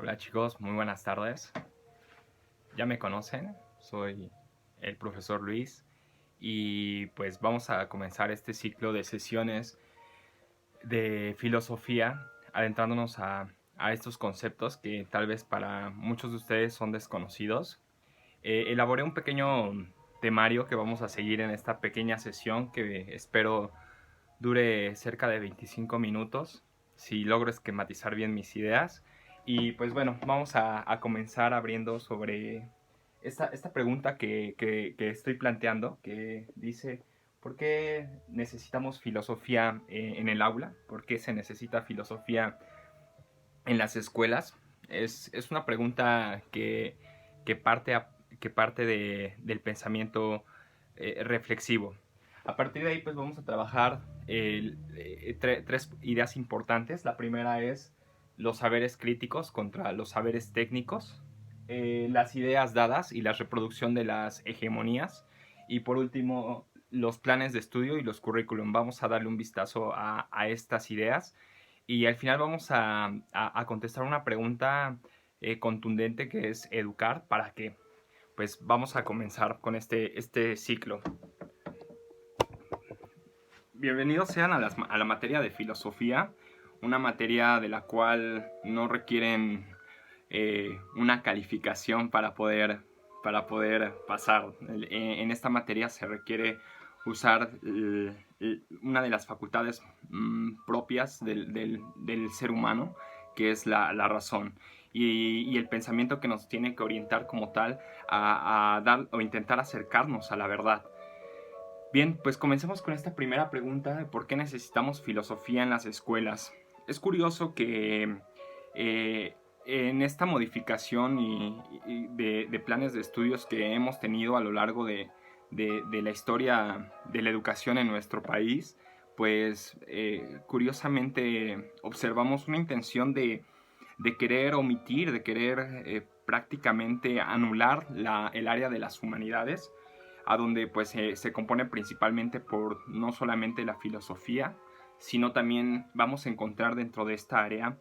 Hola chicos, muy buenas tardes. Ya me conocen, soy el profesor Luis y pues vamos a comenzar este ciclo de sesiones de filosofía adentrándonos a estos conceptos que tal vez para muchos de ustedes son desconocidos. Elaboré un pequeño temario que vamos a seguir en esta pequeña sesión que espero dure cerca de 25 minutos, si logro esquematizar bien mis ideas. Y pues bueno, vamos a comenzar abriendo sobre esta pregunta que estoy planteando, que dice, ¿por qué necesitamos filosofía en el aula? ¿Por qué se necesita filosofía en las escuelas? Es una pregunta que parte, que parte del pensamiento reflexivo. A partir de ahí, pues vamos a trabajar tres ideas importantes. La primera es los saberes críticos contra los saberes técnicos, las ideas dadas y la reproducción de las hegemonías. Y por último, los planes de estudio y los currículum. Vamos a darle un vistazo a estas ideas y al final vamos a contestar una pregunta contundente que es educar para qué. Pues vamos a comenzar con este ciclo. Bienvenidos sean a la materia de filosofía, una materia de la cual no requieren una calificación para poder pasar. En esta materia se requiere usar una de las facultades propias del ser humano, que es la razón. Y el pensamiento que nos tiene que orientar como tal a dar o intentar acercarnos a la verdad. Bien, pues comencemos con esta primera pregunta de por qué necesitamos filosofía en las escuelas. Es curioso que en esta modificación de planes de estudios que hemos tenido a lo largo de la historia de la educación en nuestro país, pues curiosamente observamos una intención de querer omitir, de querer prácticamente anular el área de las humanidades, a donde pues se compone principalmente por no solamente la filosofía, sino también vamos a encontrar dentro de esta área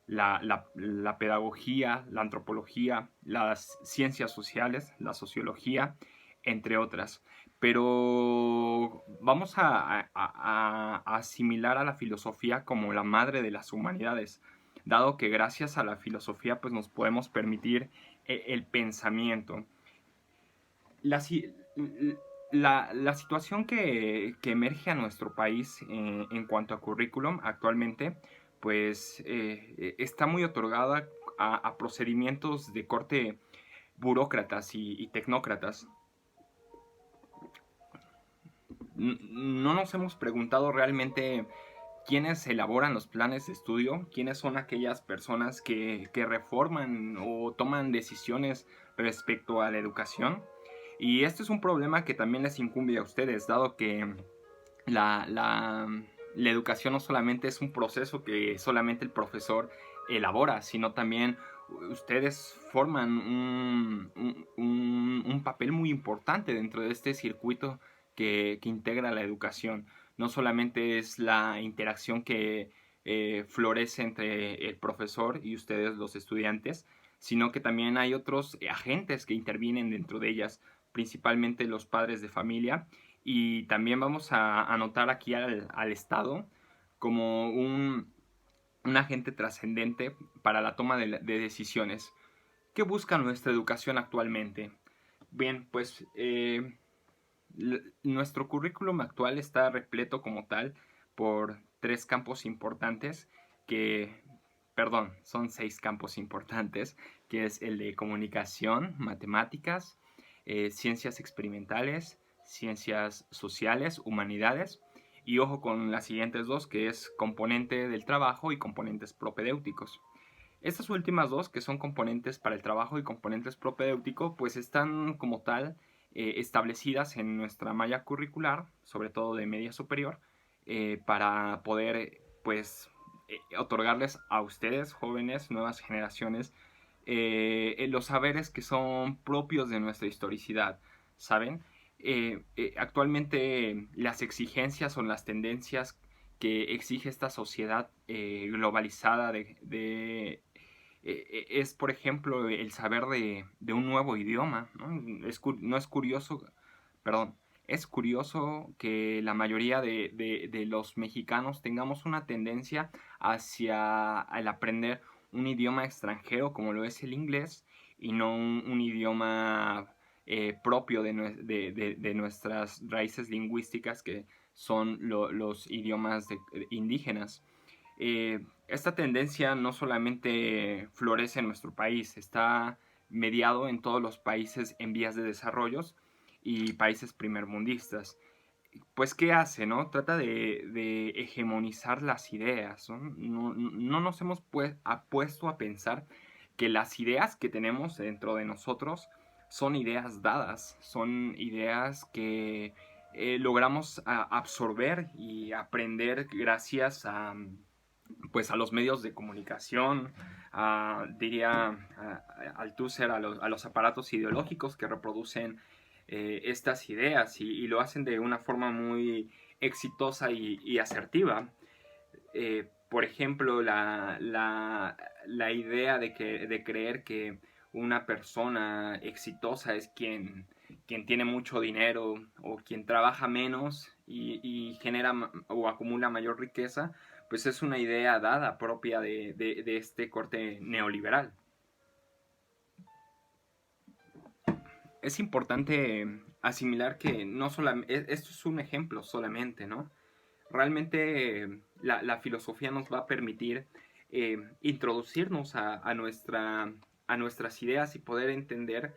la pedagogía, la antropología, las ciencias sociales, la sociología, entre otras. Pero vamos a asimilar a la filosofía como la madre de las humanidades, dado que gracias a la filosofía pues nos podemos permitir el pensamiento. La, la situación que emerge a nuestro país en cuanto a currículum actualmente, pues está muy otorgada a procedimientos de corte burócratas y tecnócratas. No nos hemos preguntado realmente quiénes elaboran los planes de estudio, quiénes son aquellas personas que reforman o toman decisiones respecto a la educación. Y este es un problema que también les incumbe a ustedes, dado que la, la, la educación no solamente es un proceso que solamente el profesor elabora, sino también ustedes forman un papel muy importante dentro de este circuito que integra la educación. No solamente es la interacción que florece entre el profesor y ustedes los estudiantes, sino que también hay otros agentes que intervienen dentro de ellas, principalmente los padres de familia, y también vamos a anotar aquí al Estado como un agente trascendente para la toma de decisiones. ¿Qué busca nuestra educación actualmente? Bien, pues nuestro currículum actual está repleto como tal por tres campos importantes que, perdón, son seis campos importantes, que es el de comunicación, matemáticas, ciencias experimentales, ciencias sociales, humanidades, y ojo con las siguientes dos, que es componente del trabajo y componentes propedéuticos. Estas últimas dos, que son componentes para el trabajo y componentes propedéutico, pues están como tal establecidas en nuestra malla curricular, sobre todo de media superior, para poder pues otorgarles a ustedes, jóvenes, nuevas generaciones, los saberes que son propios de nuestra historicidad, ¿saben? Actualmente las exigencias o las tendencias que exige esta sociedad globalizada es, por ejemplo, el saber de un nuevo idioma, ¿no? No es curioso, perdón, es curioso que la mayoría de los mexicanos tengamos una tendencia hacia el aprender un idioma extranjero como lo es el inglés y no un idioma propio de nuestras raíces lingüísticas que son los idiomas indígenas. Esta tendencia no solamente florece en nuestro país, está mediado en todos los países en vías de desarrollo y países primermundistas. Pues, ¿qué hace, no? Trata de hegemonizar las ideas, ¿no? No nos hemos puesto a pensar que las ideas que tenemos dentro de nosotros son ideas dadas, son ideas que logramos absorber y aprender gracias a, pues, a los medios de comunicación, diría Althusser, a los aparatos ideológicos que reproducen estas ideas y lo hacen de una forma muy exitosa y asertiva. Por ejemplo, la idea de creer que una persona exitosa es quien tiene mucho dinero o quien trabaja menos y genera o acumula mayor riqueza, pues es una idea dada propia de este corte neoliberal. Es importante asimilar que no solamente, esto es un ejemplo solamente, ¿no? Realmente la filosofía nos va a permitir introducirnos a nuestras ideas y poder entender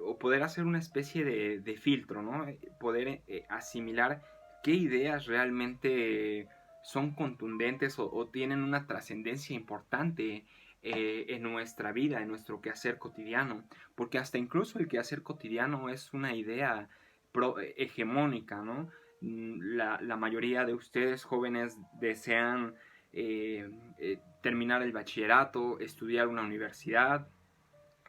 o poder hacer una especie de filtro, ¿no? Poder asimilar qué ideas realmente son contundentes o tienen una trascendencia importante en nuestra vida, en nuestro quehacer cotidiano, porque hasta incluso el quehacer cotidiano es una idea hegemónica, ¿no? La mayoría de ustedes jóvenes desean terminar el bachillerato, estudiar una universidad,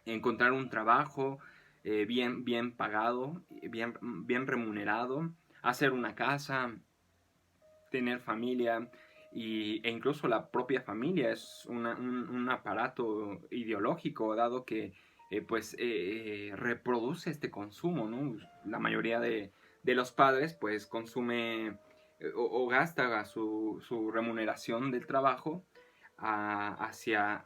encontrar un trabajo bien pagado, bien remunerado, hacer una casa, tener familia e incluso la propia familia es un aparato ideológico dado que reproduce este consumo, ¿no? La mayoría de los padres pues consume o gasta su remuneración del trabajo hacia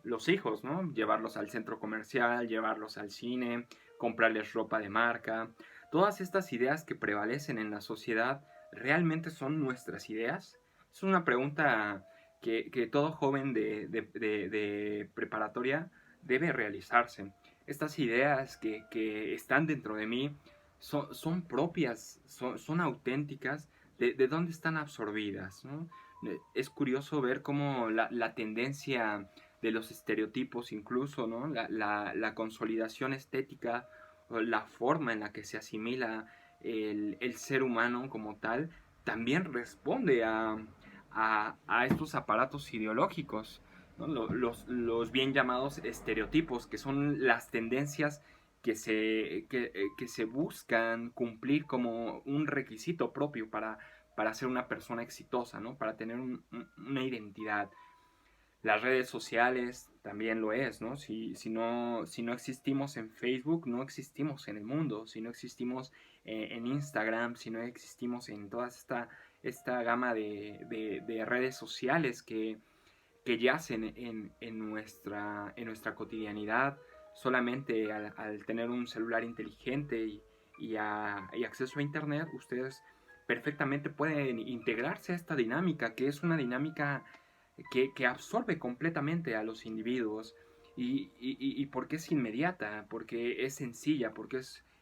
los hijos, ¿no? Llevarlos al centro comercial, llevarlos al cine, comprarles ropa de marca. Todas estas ideas que prevalecen en la sociedad ¿realmente son nuestras ideas? Es una pregunta que todo joven de preparatoria debe realizarse. Estas ideas que están dentro de mí son propias, son auténticas, de dónde están absorbidas, ¿no? Es curioso ver cómo la tendencia de los estereotipos incluso, ¿no? La consolidación estética, o la forma en la que se asimila el ser humano como tal, también responde a estos aparatos ideológicos, ¿no? Los bien llamados estereotipos, que son las tendencias que se buscan cumplir como un requisito propio para ser una persona exitosa, ¿no? Para tener una identidad. Las redes sociales también lo es, ¿no? Si no existimos en Facebook, no existimos en el mundo. Si no existimos en Instagram, si no existimos en toda esta gama de redes sociales que yacen en nuestra cotidianidad, solamente al tener un celular inteligente y acceso a Internet, ustedes perfectamente pueden integrarse a esta dinámica, que es una dinámica que absorbe completamente a los individuos y porque es inmediata, porque es sencilla, porque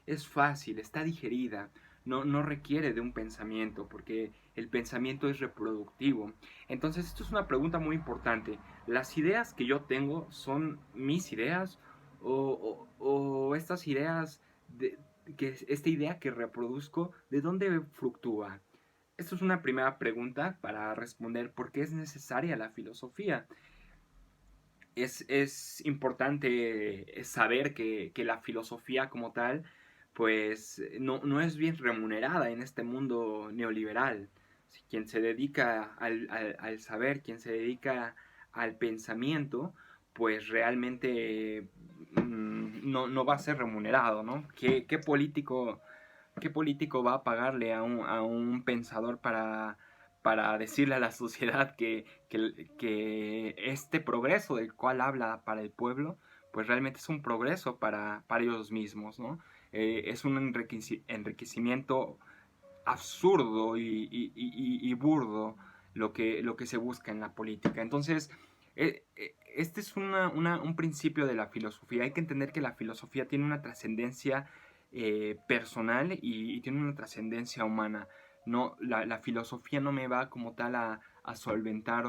es fácil, está digerida, no requiere de un pensamiento, porque el pensamiento es reproductivo. Entonces, esto es una pregunta muy importante. ¿Las ideas que yo tengo son mis ideas o estas ideas, esta idea que reproduzco, ¿de dónde fluctúa? Esto es una primera pregunta para responder por qué es necesaria la filosofía. Es importante saber que la filosofía como tal, pues no es bien remunerada en este mundo neoliberal. Quien se dedica al saber, quien se dedica al pensamiento, pues realmente no va a ser remunerado, ¿no? ¿Qué político va a pagarle a un pensador para decirle a la sociedad que este progreso del cual habla para el pueblo, pues realmente es un progreso para ellos mismos, ¿no? Es un enriquecimiento absurdo y burdo lo que se busca en la política. Entonces, este es un principio de la filosofía. Hay que entender que la filosofía tiene una trascendencia personal y tiene una trascendencia humana. No, la filosofía no me va como tal a solventar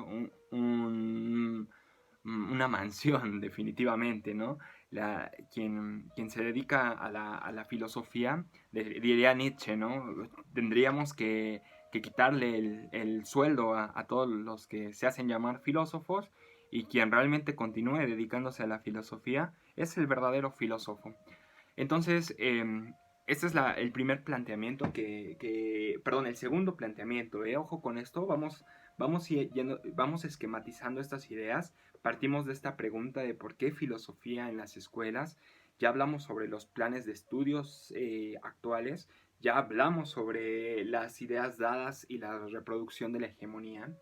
una mansión, definitivamente, ¿no? Quien se dedica a la filosofía, diría Nietzsche, ¿no? Tendríamos que quitarle el sueldo a todos los que se hacen llamar filósofos, y quien realmente continúe dedicándose a la filosofía es el verdadero filósofo. Entonces, este es el primer planteamiento perdón, el segundo planteamiento. Ojo con esto, vamos esquematizando estas ideas. Partimos de esta pregunta de por qué filosofía en las escuelas. Ya hablamos sobre los planes de estudios actuales, ya hablamos sobre las ideas dadas y la reproducción de la hegemonía.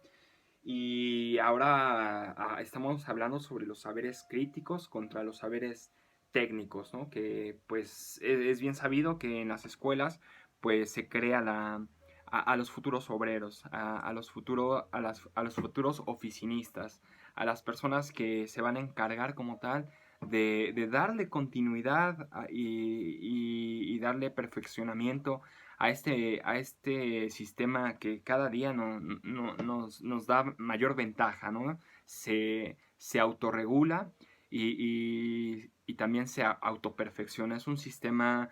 Y ahora estamos hablando sobre los saberes críticos contra los saberes técnicos, ¿no? Que pues es bien sabido que en las escuelas pues se crea a los futuros obreros, a los futuros oficinistas, a las personas que se van a encargar como tal de darle continuidad y darle perfeccionamiento a este sistema que cada día nos da mayor ventaja, ¿no? Se autorregula y también se autoperfecciona. Es un sistema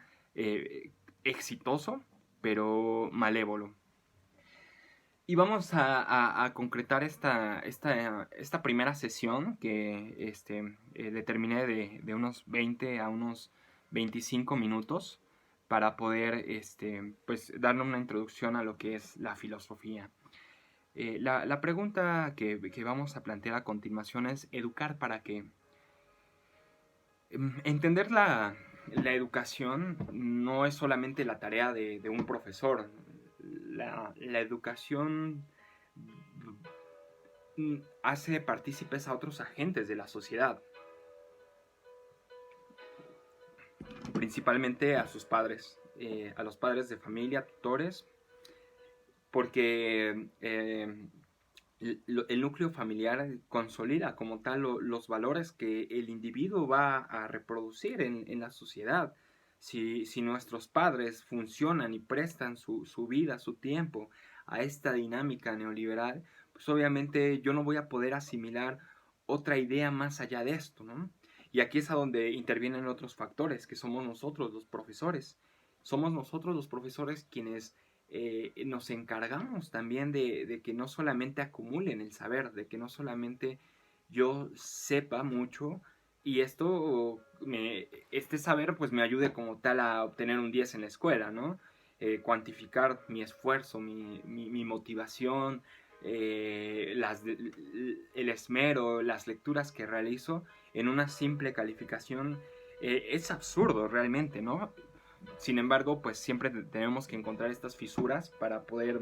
exitoso, pero malévolo. Y vamos a concretar esta primera sesión que determiné de unos 20 a unos 25 minutos para poder pues, darle una introducción a lo que es la filosofía. La pregunta que vamos a plantear a continuación es: ¿educar para qué? Entender la educación no es solamente la tarea de un profesor. La educación hace partícipes a otros agentes de la sociedad, principalmente a sus padres, a los padres de familia, tutores, porque el núcleo familiar consolida como tal los valores que el individuo va a reproducir en la sociedad. Si nuestros padres funcionan y prestan su vida, su tiempo a esta dinámica neoliberal, pues obviamente yo no voy a poder asimilar otra idea más allá de esto, ¿no? Y aquí es a donde intervienen otros factores, que somos nosotros los profesores. Somos nosotros los profesores quienes nos encargamos también de que no solamente acumulen el saber, de que no solamente yo sepa mucho y este saber pues me ayude como tal a obtener un 10 en la escuela, ¿no? Cuantificar mi esfuerzo, mi motivación, el esmero, las lecturas que realizo en una simple calificación, es absurdo realmente, ¿no? Sin embargo, pues siempre tenemos que encontrar estas fisuras para poder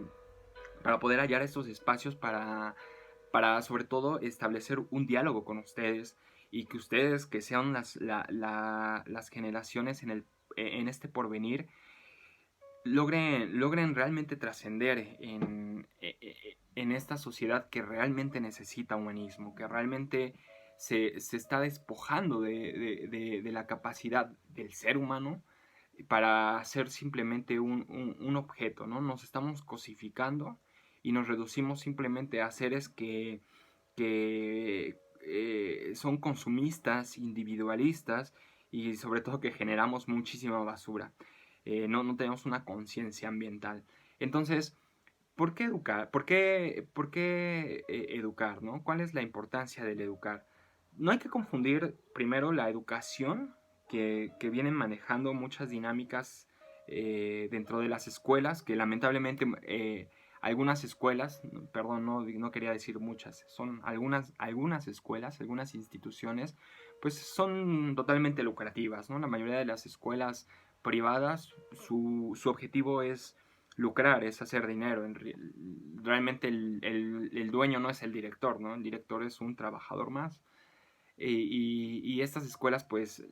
hallar estos espacios para sobre todo establecer un diálogo con ustedes, y que ustedes, que sean las generaciones en este porvenir, logren realmente trascender en esta sociedad que realmente necesita humanismo, que realmente se está despojando de la capacidad del ser humano para ser simplemente un objeto, ¿no? Nos estamos cosificando y nos reducimos simplemente a seres que son consumistas, individualistas, y sobre todo que generamos muchísima basura. No tenemos una conciencia ambiental. Entonces, ¿por qué educar? ¿Por qué educar, ¿no? ¿Cuál es la importancia del educar? No hay que confundir primero la educación que vienen manejando muchas dinámicas dentro de las escuelas, que lamentablemente algunas escuelas, perdón, no quería decir muchas, son algunas escuelas, algunas instituciones, pues son totalmente lucrativas, ¿no? La mayoría de las escuelas privadas, su objetivo es lucrar, es hacer dinero. Realmente el dueño no es el director, ¿no? El director es un trabajador más. Y estas escuelas pues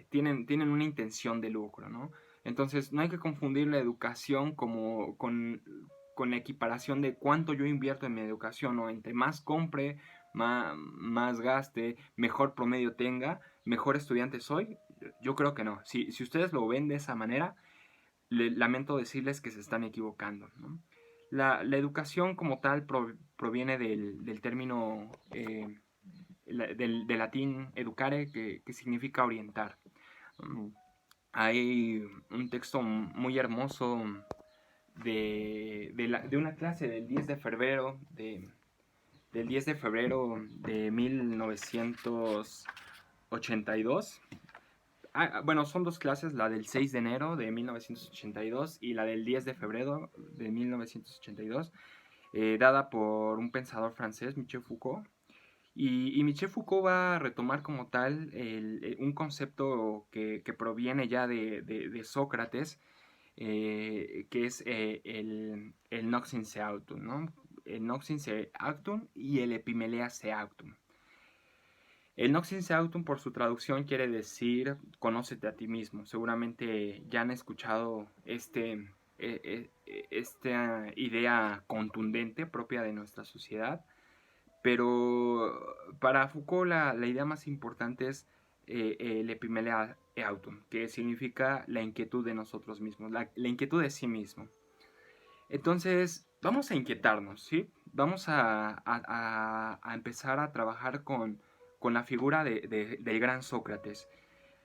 tienen una intención de lucro, ¿no? Entonces no hay que confundir la educación como con la equiparación de cuánto yo invierto en mi educación, ¿no? Entre más compre, más gaste, mejor promedio tenga, mejor estudiante soy. Yo creo que no. Si ustedes lo ven de esa manera, lamento decirles que se están equivocando, ¿no? La educación como tal proviene del término del latín educare, que significa orientar. Hay un texto muy hermoso de una clase del 10 de febrero del 10 de febrero de 1982. Bueno, son dos clases, la del 6 de enero de 1982 y la del 10 de febrero de 1982, dada por un pensador francés, Michel Foucault. Y Michel Foucault va a retomar como tal un concepto que proviene ya de Sócrates, que es el noxin se autum, ¿no? El noxin se autum y el epimelea se autum. El noxin se autum, por su traducción, quiere decir conócete a ti mismo. Seguramente ya han escuchado esta idea contundente propia de nuestra sociedad, pero para Foucault la idea más importante es el epimelea autum, que significa la inquietud de nosotros mismos, la inquietud de sí mismo. Entonces, vamos a inquietarnos, ¿sí? Vamos a empezar a trabajar con la figura del gran Sócrates.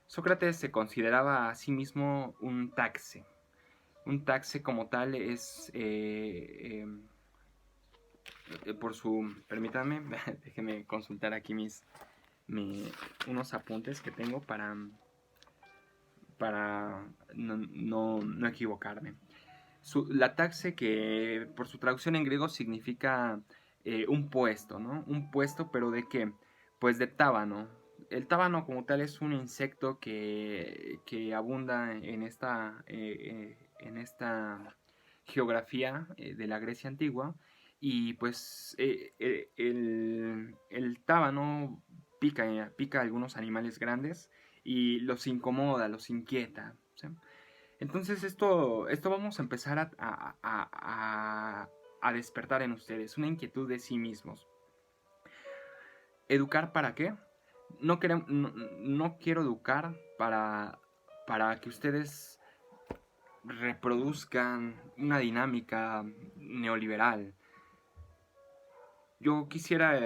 Sócrates se consideraba a sí mismo un taxe. Un taxe como tal es, por su... Permítanme, déjenme consultar aquí unos apuntes que tengo para no equivocarme. La taxe, que por su traducción en griego significa un puesto, ¿no? Un puesto, pero ¿de qué? Pues de tábano. El tábano como tal es un insecto que abunda en esta geografía de la Grecia antigua. Y pues el tábano pica a algunos animales grandes y los incomoda, los inquieta, ¿sí? Entonces esto vamos a empezar a despertar en ustedes una inquietud de sí mismos. ¿Educar para qué? No quiero educar para que ustedes reproduzcan una dinámica neoliberal. Yo quisiera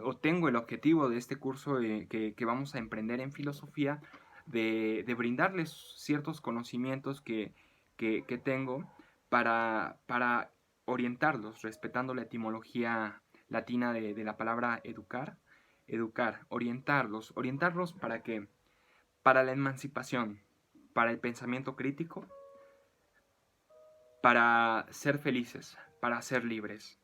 o tengo el objetivo de este curso que vamos a emprender en filosofía de brindarles ciertos conocimientos que tengo para orientarlos, respetando la etimología latina de la palabra educar, orientarlos ¿para qué? Para la emancipación, para el pensamiento crítico, para ser felices, para ser libres.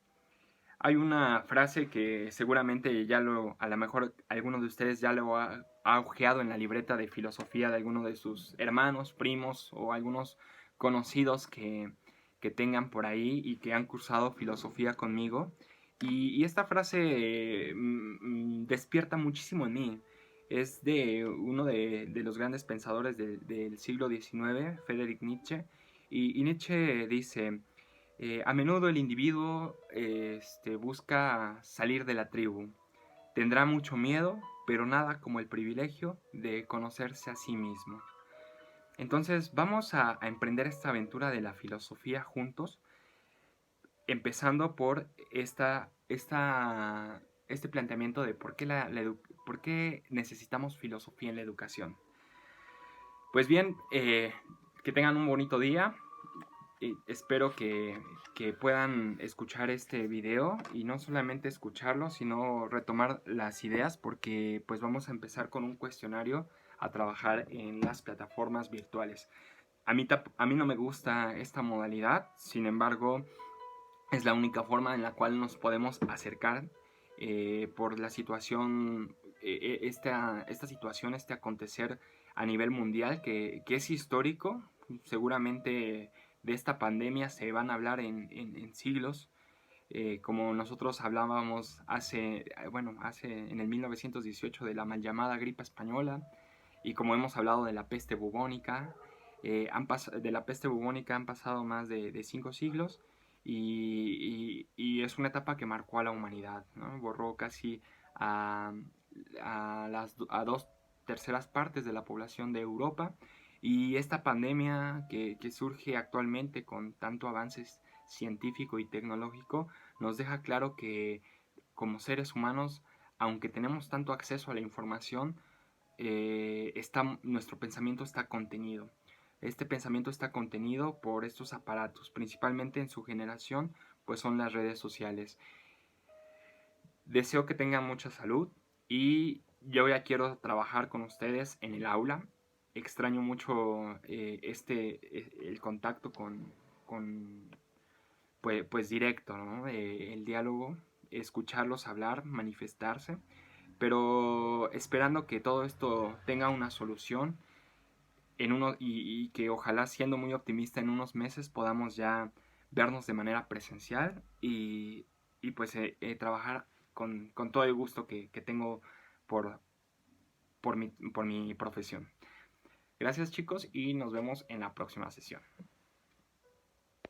Hay una frase que seguramente a lo mejor alguno de ustedes ya lo ha ojeado en la libreta de filosofía de alguno de sus hermanos, primos o algunos conocidos que tengan por ahí y que han cursado filosofía conmigo. Y esta frase despierta muchísimo en mí. Es de uno de los grandes pensadores del siglo XIX, Friedrich Nietzsche. Y Nietzsche dice... a menudo el individuo busca salir de la tribu. Tendrá mucho miedo, pero nada como el privilegio de conocerse a sí mismo. Entonces vamos a emprender esta aventura de la filosofía juntos, empezando por este planteamiento de por qué necesitamos filosofía en la educación. Pues bien, que tengan un bonito día. Espero que puedan escuchar este video y no solamente escucharlo, sino retomar las ideas, porque pues vamos a empezar con un cuestionario a trabajar en las plataformas virtuales. A mí no me gusta esta modalidad, sin embargo, es la única forma en la cual nos podemos acercar por la situación, esta situación, este acontecer a nivel mundial que es histórico. Seguramente de esta pandemia se van a hablar en siglos. Como nosotros hablábamos hace en el 1918 de la mal llamada gripe española, y como hemos hablado de la peste bubónica, de la peste bubónica han pasado más de 5 siglos, y es una etapa que marcó a la humanidad, ¿no? Borró casi a, a 2/3 de la población de Europa, y esta pandemia que surge actualmente con tanto avances científico y tecnológico nos deja claro que como seres humanos, aunque tenemos tanto acceso a la información, nuestro pensamiento está contenido. Este pensamiento está contenido por estos aparatos, principalmente en su generación, pues son las redes sociales. Deseo que tengan mucha salud y yo ya quiero trabajar con ustedes en el aula. Extraño mucho el contacto con pues directo, ¿no? El diálogo, escucharlos hablar, manifestarse, pero esperando que todo esto tenga una solución y que ojalá, siendo muy optimista, en unos meses podamos ya vernos de manera presencial y pues trabajar con todo el gusto que tengo por, por mi profesión. Gracias, chicos, y nos vemos en la próxima sesión.